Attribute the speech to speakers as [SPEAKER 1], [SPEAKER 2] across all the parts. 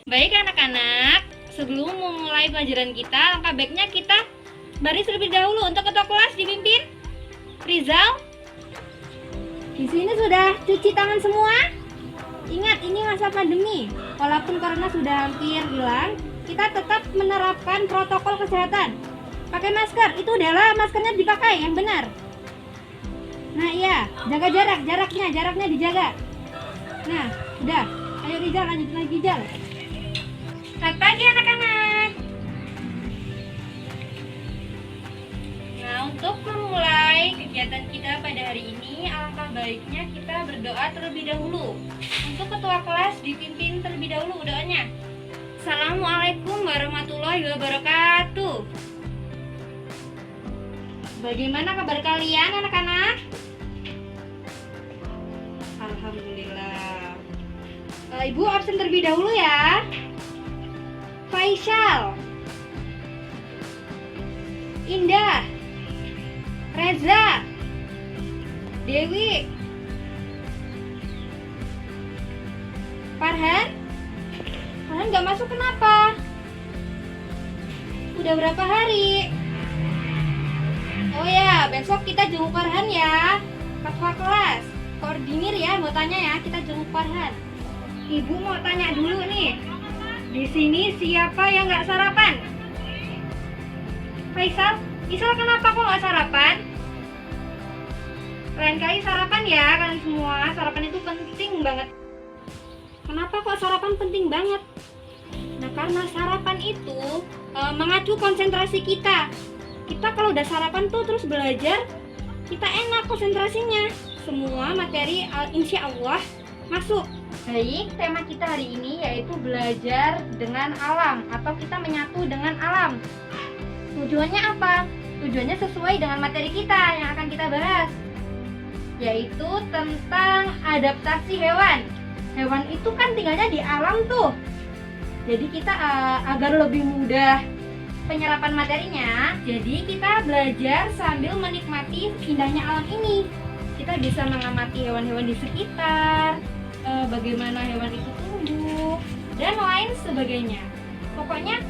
[SPEAKER 1] Baik anak-anak, sebelum memulai pelajaran kita, langkah baiknya kita baris terlebih dahulu. Untuk ketua kelas dipimpin Rizal. Di sini sudah cuci tangan semua. Ingat, ini masa pandemi. Walaupun corona sudah hampir hilang, kita tetap menerapkan protokol kesehatan. Pakai masker, itu adalah maskernya dipakai yang benar. Nah iya, jaga jaraknya dijaga. Nah, sudah. Ayo Rizal, lanjut lagi Rizal. Selamat pagi anak-anak. Nah, untuk memulai kegiatan kita pada hari ini, alangkah baiknya kita berdoa terlebih dahulu. Untuk ketua kelas dipimpin terlebih dahulu doanya. Assalamualaikum warahmatullahi wabarakatuh. Bagaimana kabar kalian anak-anak? Alhamdulillah. Ibu absen terlebih dahulu ya. Faisal, Indah, Reza, Dewi, Farhan nggak masuk kenapa? Udah berapa hari? Oh ya, besok kita jenguk Farhan ya. Ketua kelas, koordinir ya, mau tanya ya, kita jenguk Farhan. Ibu mau tanya dulu nih. Di sini siapa yang nggak sarapan? Faisal, kenapa kok nggak sarapan? Lain kali sarapan ya kalian semua. Sarapan itu penting banget. Kenapa kok sarapan penting banget? Nah, karena sarapan itu mengacu konsentrasi kita. Kita kalau udah sarapan tuh terus belajar, kita enak konsentrasinya. Semua materi insya Allah masuk. Baik, tema kita hari ini yaitu belajar dengan alam atau kita menyatu dengan alam. Tujuannya apa? Tujuannya sesuai dengan materi kita yang akan kita bahas, yaitu tentang adaptasi hewan. Hewan itu kan tinggalnya di alam tuh. Jadi kita agar lebih mudah penyerapan materinya, jadi kita belajar sambil menikmati indahnya alam ini. Kita bisa mengamati hewan-hewan di sekitar, bagaimana hewan itu tumbuh, dan lain sebagainya. Pokoknya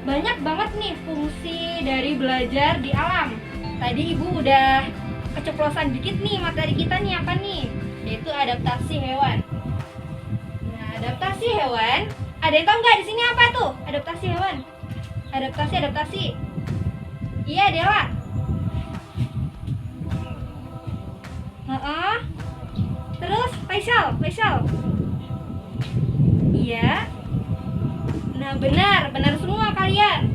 [SPEAKER 1] banyak banget nih fungsi dari belajar di alam. Tadi ibu udah keceplosan dikit nih materi kita nih apa nih, yaitu adaptasi hewan. Nah, adaptasi hewan, ada yang tahu nggak di sini apa tuh adaptasi hewan? Adaptasi. Iya Dela. Terus Faisal. Iya. Nah, benar semua kalian.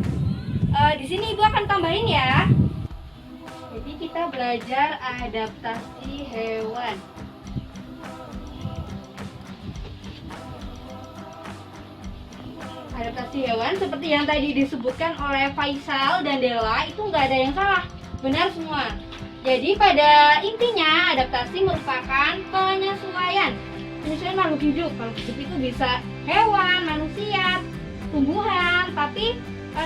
[SPEAKER 1] Di sini ibu akan tambahin ya. Jadi kita belajar adaptasi hewan. Adaptasi hewan seperti yang tadi disebutkan oleh Faisal dan Dela, itu nggak ada yang salah, benar semua. Jadi pada intinya adaptasi merupakan penyesuaian makhluk hidup. Makhluk hidup itu bisa hewan, manusia, tumbuhan, tapi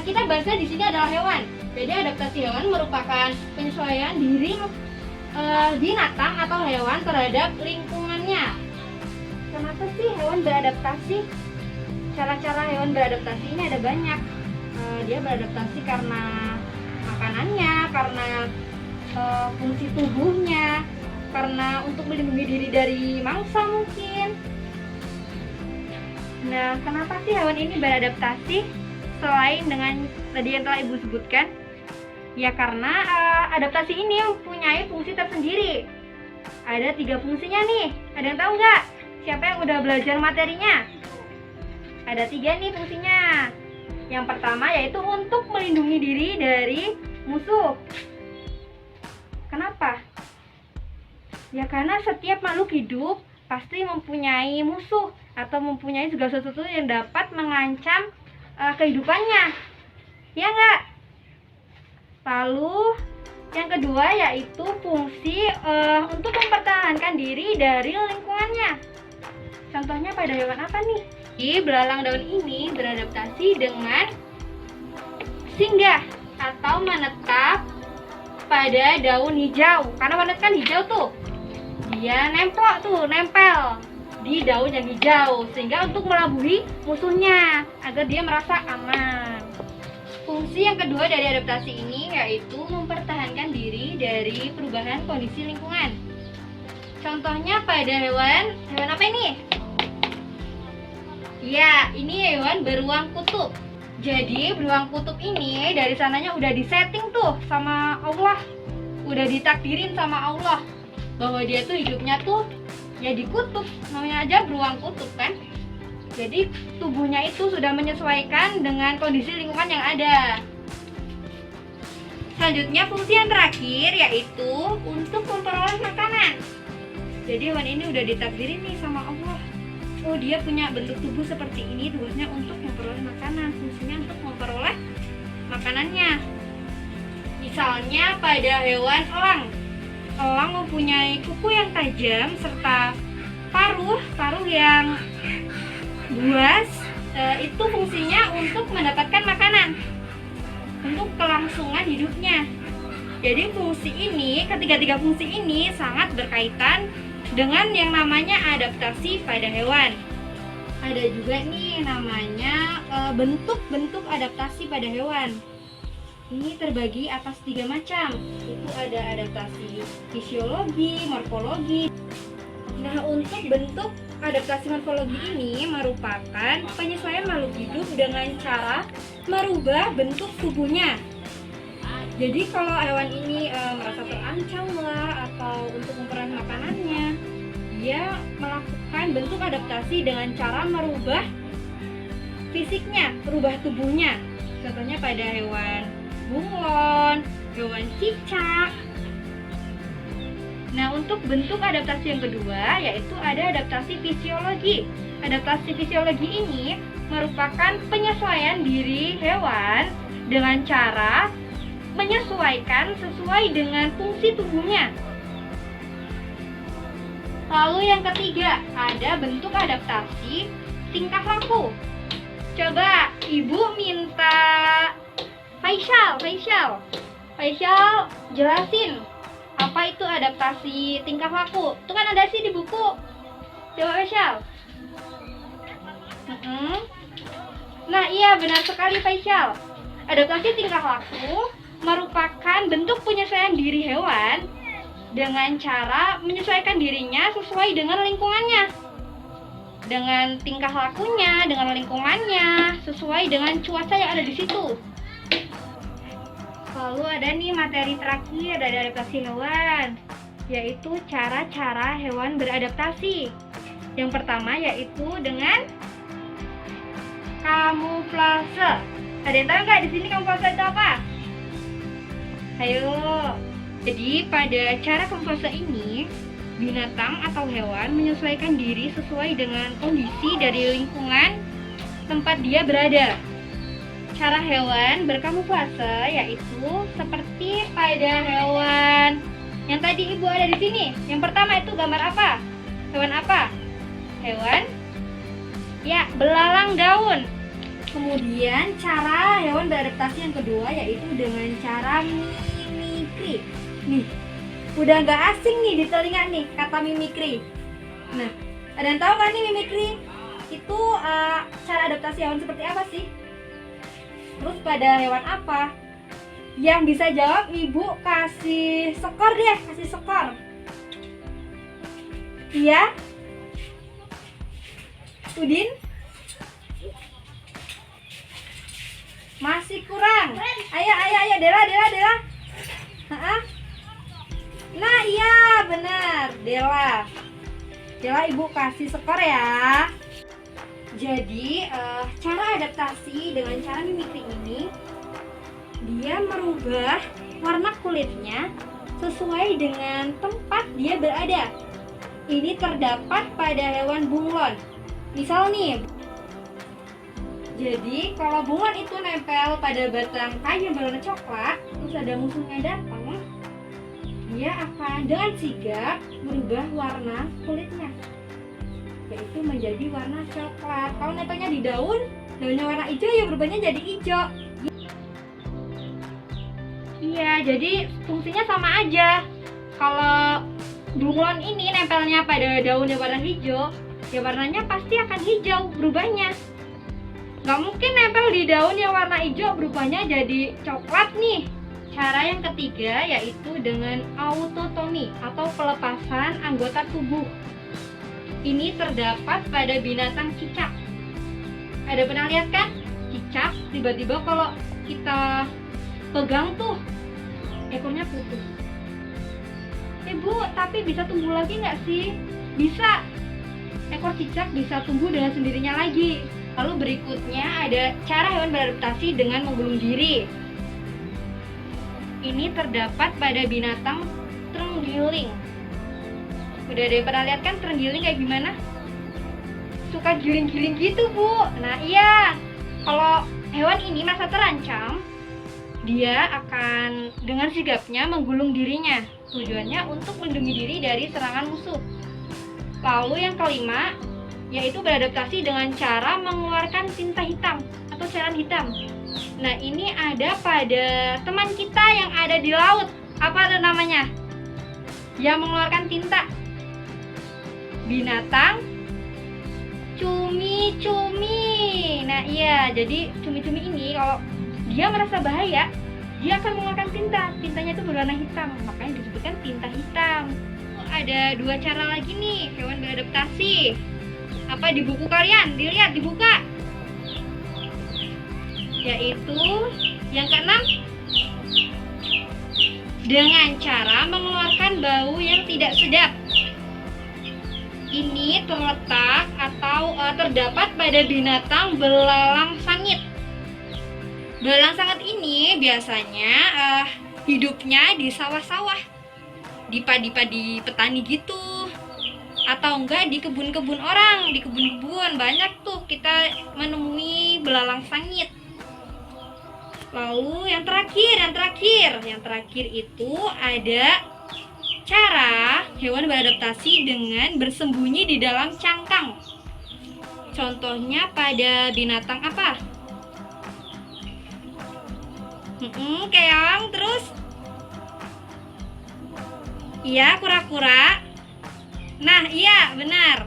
[SPEAKER 1] kita bahasnya di sini adalah hewan. Jadi adaptasi hewan merupakan penyesuaian diri binatang atau hewan terhadap lingkungannya. Kenapa sih hewan beradaptasi? Cara-cara hewan beradaptasi ini ada banyak. Dia beradaptasi karena makanannya, karena fungsi tubuhnya, karena untuk melindungi diri dari mangsa mungkin. Nah, kenapa sih hewan ini beradaptasi selain dengan tadi yang telah ibu sebutkan? Ya karena adaptasi ini mempunyai fungsi tersendiri. Ada 3 fungsinya nih. Ada yang tahu nggak? Siapa yang udah belajar materinya? Ada 3 nih fungsinya. Yang pertama yaitu untuk melindungi diri dari musuh. Kenapa? Ya karena setiap makhluk hidup pasti mempunyai musuh atau mempunyai segala sesuatu yang dapat mengancam kehidupannya. Ya enggak? Lalu yang kedua yaitu fungsi untuk mempertahankan diri dari lingkungannya. Contohnya pada hewan apa nih? Belalang daun ini beradaptasi dengan singgah atau menetap pada daun hijau. Karena warna kan hijau tuh. Dia nempel. di daun yang hijau, sehingga untuk melabui musuhnya agar dia merasa aman. Fungsi yang kedua dari adaptasi ini yaitu mempertahankan diri dari perubahan kondisi lingkungan. Contohnya pada hewan apa ini? Ya, ini hewan beruang kutub. Jadi beruang kutub ini dari sananya udah disetting tuh sama Allah, udah ditakdirin sama Allah bahwa dia tuh hidupnya tuh ya di kutub, namanya aja beruang kutub kan. Jadi tubuhnya itu sudah menyesuaikan dengan kondisi lingkungan yang ada. Selanjutnya fungsi yang terakhir yaitu untuk memperoleh makanan. Jadi hewan ini udah ditakdirin nih sama Allah. Oh, dia punya bentuk tubuh seperti ini, tugasnya untuk memperoleh makanan, fungsinya untuk memperoleh makanannya. Misalnya pada hewan elang. Elang mempunyai kuku yang tajam serta paruh yang buas. Itu fungsinya untuk mendapatkan makanan, untuk kelangsungan hidupnya. Jadi fungsi ini, ketiga fungsi ini sangat berkaitan dengan yang namanya adaptasi pada hewan. Ada juga nih namanya bentuk-bentuk adaptasi pada hewan. Ini terbagi atas 3 macam. Itu ada adaptasi fisiologi, morfologi. Nah, untuk bentuk adaptasi morfologi ini merupakan penyesuaian makhluk hidup dengan cara merubah bentuk tubuhnya. Jadi kalau hewan ini merasa terancam lah atau untuk memperoleh makanannya, dia melakukan bentuk adaptasi dengan cara merubah fisiknya, merubah tubuhnya. Contohnya pada hewan bunglon, hewan cicak. Nah, untuk bentuk adaptasi yang kedua yaitu ada adaptasi fisiologi. Adaptasi fisiologi ini merupakan penyesuaian diri hewan dengan cara menyesuaikan sesuai dengan fungsi tubuhnya. Lalu yang ketiga, ada bentuk adaptasi tingkah laku. Coba Ibu minta Faisal jelasin apa itu adaptasi tingkah laku. Itu kan ada sih di buku. Coba Faisal. Nah, iya benar sekali Faisal. Adaptasi tingkah laku merupakan bentuk penyesuaian diri hewan dengan cara menyesuaikan dirinya sesuai dengan lingkungannya, dengan tingkah lakunya, dengan lingkungannya, sesuai dengan cuaca yang ada di situ. Lalu ada nih materi terakhir dari adaptasi hewan, yaitu cara-cara hewan beradaptasi. Yang pertama yaitu dengan kamuflase. Ada yang tahu nggak di sini kamuflase itu apa? Ayo. Jadi pada cara kamuflase ini, binatang atau hewan menyesuaikan diri sesuai dengan kondisi dari lingkungan tempat dia berada. Cara hewan berkamuflase yaitu seperti pada hewan yang tadi Ibu ada di sini. Yang pertama itu gambar apa? Hewan apa? Hewan ya, belalang daun. Kemudian cara hewan beradaptasi yang kedua yaitu dengan cara mimikri. Nih, udah nggak asing nih di telinga nih kata mimikri. Nah, ada yang tahu nggak nih mimikri? Itu cara adaptasi hewan seperti apa sih? Terus pada hewan apa? Yang bisa jawab Ibu kasih skor deh, kasih skor. Iya? Udin? Masih kurang. Ayo, Dela. Nah, iya benar, Dela. Ibu kasih skor ya. Jadi cara adaptasi dengan cara mimikri ini, dia merubah warna kulitnya sesuai dengan tempat dia berada. Ini terdapat pada hewan bunglon. Misal nih, jadi kalau bunglon itu nempel pada batang kayu yang berwarna coklat, terus ada musuhnya datang, dia akan dengan sigap merubah warna kulitnya, yaitu menjadi warna coklat. Kalau nempelnya di daunnya warna hijau, ya berubahnya jadi hijau. Iya, jadi fungsinya sama aja. Kalau bunglon ini nempelnya pada daun yang warna hijau, ya warnanya pasti akan hijau berubahnya. Nggak mungkin nempel di daun yang warna hijau berubahnya jadi coklat nih. Cara yang ketiga yaitu dengan autotomi atau pelepasan anggota tubuh. Ini terdapat pada binatang cicak. Ada pernah lihat kan? Cicak tiba-tiba kalau kita pegang tuh ekornya putus. Bu, tapi bisa tumbuh lagi nggak sih? Bisa. Ekor cicak bisa tumbuh dengan sendirinya lagi. Lalu berikutnya ada cara hewan beradaptasi dengan menggulung diri. Ini terdapat pada binatang terenggiling. Udah ada yang pernah lihat kan terenggiling kayak gimana? Suka giling-giling gitu, Bu. Nah iya, kalau hewan ini merasa terancam, dia akan dengan sigapnya menggulung dirinya. Tujuannya untuk melindungi diri dari serangan musuh. Lalu yang kelima, yaitu beradaptasi dengan cara mengeluarkan tinta hitam atau cairan hitam. Nah ini ada pada teman kita yang ada di laut. Apa itu namanya? Yang mengeluarkan tinta. Binatang cumi-cumi. Nah iya, jadi cumi-cumi ini kalau dia merasa bahaya, dia akan mengeluarkan tinta. Tintanya itu berwarna hitam, makanya disebutkan tinta hitam. Ada dua cara lagi nih hewan beradaptasi. Apa di buku kalian? Dilihat, dibuka. Yaitu yang keenam, dengan cara mengeluarkan bau yang tidak sedap. Ini terletak atau terdapat pada binatang belalang sangit. Belalang sangit ini biasanya hidupnya di sawah-sawah, di padi-padi petani gitu, atau enggak di kebun-kebun orang. Di kebun-kebun banyak tuh kita menemui belalang sangit. Lalu yang terakhir itu ada cara hewan beradaptasi dengan bersembunyi di dalam cangkang. Contohnya pada binatang apa? Keong, terus? Iya, kura-kura. Nah, iya, benar.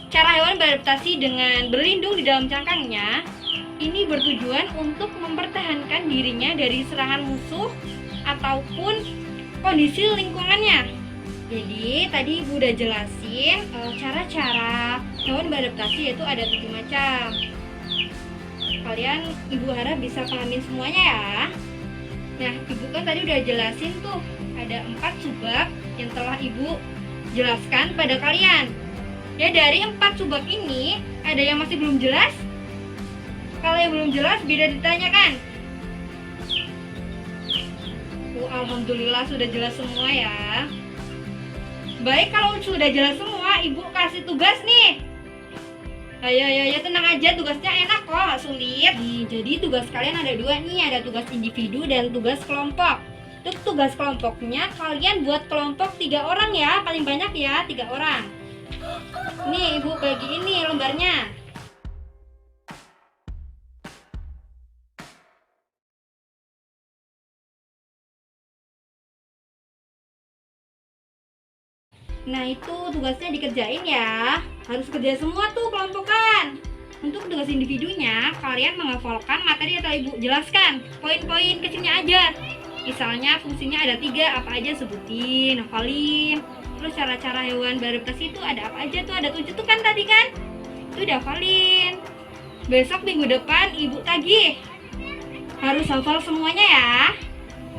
[SPEAKER 1] Cara hewan beradaptasi dengan berlindung di dalam cangkangnya ini bertujuan untuk mempertahankan dirinya dari serangan musuh ataupun kondisi lingkungannya. Jadi tadi Ibu udah jelasin cara-cara hewan beradaptasi yaitu ada 7 macam. Kalian Ibu harap bisa pahamin semuanya ya. Nah, Ibu kan tadi udah jelasin tuh ada 4 subbab yang telah Ibu jelaskan pada kalian. Ya, dari 4 subbab ini ada yang masih belum jelas? Kalau yang belum jelas bisa ditanyakan. Alhamdulillah sudah jelas semua ya. Baik, kalau sudah jelas semua, Ibu kasih tugas nih. Ayo, tenang aja, tugasnya enak kok, gak sulit. Jadi tugas kalian ada 2 nih, ada tugas individu dan tugas kelompok. Untuk tugas kelompoknya, kalian buat kelompok 3 orang ya, paling banyak ya, 3 orang. Nih, Ibu bagi ini lembarnya. Nah itu tugasnya dikerjain ya. Harus kerja semua tuh kelompokan. Untuk tugas individunya, kalian menghafalkan materi yang telah Ibu jelaskan. Poin-poin kecilnya aja. Misalnya fungsinya ada 3, apa aja sebutin, hafalin. Terus cara-cara hewan beradaptasi itu ada apa aja tuh, ada 7 tuh kan tadi kan. Itu udah hafalin. Besok minggu depan Ibu tagih. Harus hafal semuanya ya.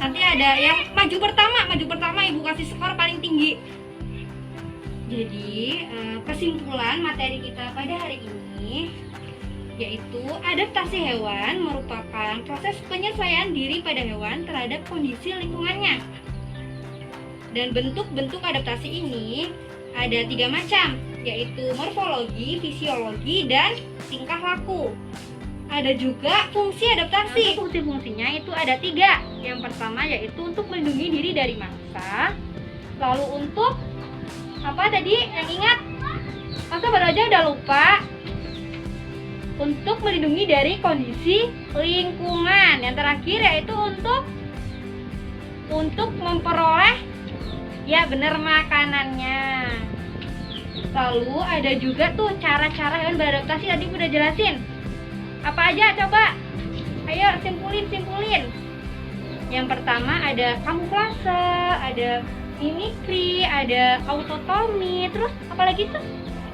[SPEAKER 1] Nanti ada yang maju pertama Ibu kasih skor paling tinggi. Jadi kesimpulan materi kita pada hari ini yaitu adaptasi hewan merupakan proses penyesuaian diri pada hewan terhadap kondisi lingkungannya. Dan bentuk-bentuk adaptasi ini ada 3 macam, yaitu morfologi, fisiologi, dan tingkah laku. Ada juga fungsi adaptasi. Fungsi-fungsinya itu ada 3. Yang pertama yaitu untuk melindungi diri dari mangsa. Lalu untuk apa tadi yang ingat? Masa baru aja udah lupa. Untuk melindungi dari kondisi lingkungan. Yang terakhir yaitu untuk memperoleh ya benar makanannya. Lalu ada juga tuh cara-cara hewan beradaptasi, tadi udah jelasin. Apa aja coba? Ayo simpulin. Yang pertama ada kamuflase, ada mimikri, ada autotomi, terus apa lagi tuh?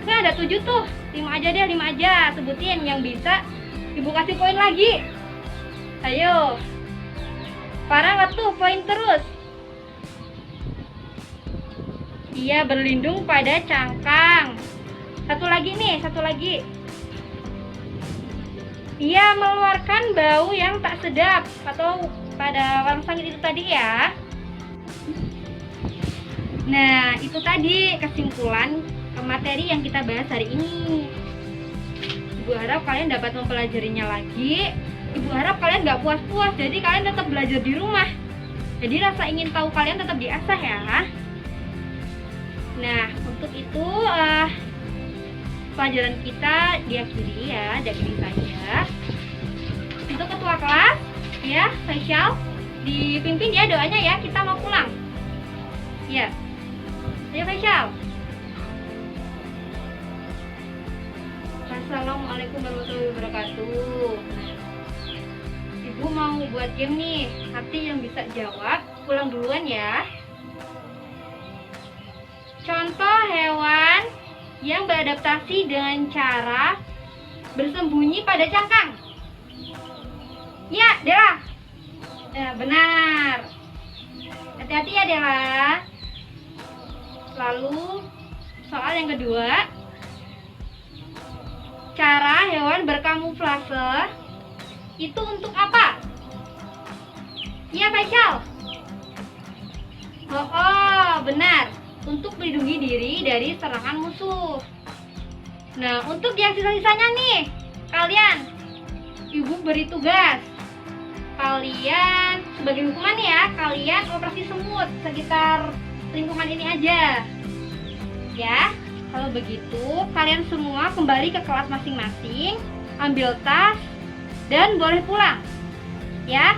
[SPEAKER 1] Kan ada 7 tuh. 5 aja sebutin yang bisa Ibu kasih poin lagi. Ayo. Parah nggak tuh poin terus? Ia berlindung pada cangkang. Satu lagi. Ia mengeluarkan bau yang tak sedap atau pada warna sangit itu tadi ya. Nah, itu tadi kesimpulan materi yang kita bahas hari ini. Ibu harap kalian dapat mempelajarinya lagi. Ibu harap kalian nggak puas-puas, jadi kalian tetap belajar di rumah. Jadi rasa ingin tahu kalian tetap diasah ya. Nah, untuk itu pelajaran kita diakhiri ya, saja. Untuk ketua kelas ya, Faisal, dipimpin ya doanya ya, kita mau pulang. Ya. Ayo Faisal. Assalamualaikum warahmatullahi wabarakatuh. Ibu mau buat game nih, nanti yang bisa jawab pulang duluan ya. Contoh hewan yang beradaptasi dengan cara bersembunyi pada cangkang. Ya, Dela. Ya, benar. Hati-hati ya, Dela. Lalu, soal yang kedua. Cara hewan berkamuflase itu untuk apa? Iya, Faisal. Oh, benar. Untuk melindungi diri dari serangan musuh. Nah, untuk yang sisa-sisanya nih, kalian, Ibu beri tugas. Kalian, sebagai hukuman ya, kalian operasi semut sekitar lingkungan ini aja. Ya, kalau begitu, kalian semua kembali ke kelas masing-masing, ambil tas, dan boleh pulang. Ya.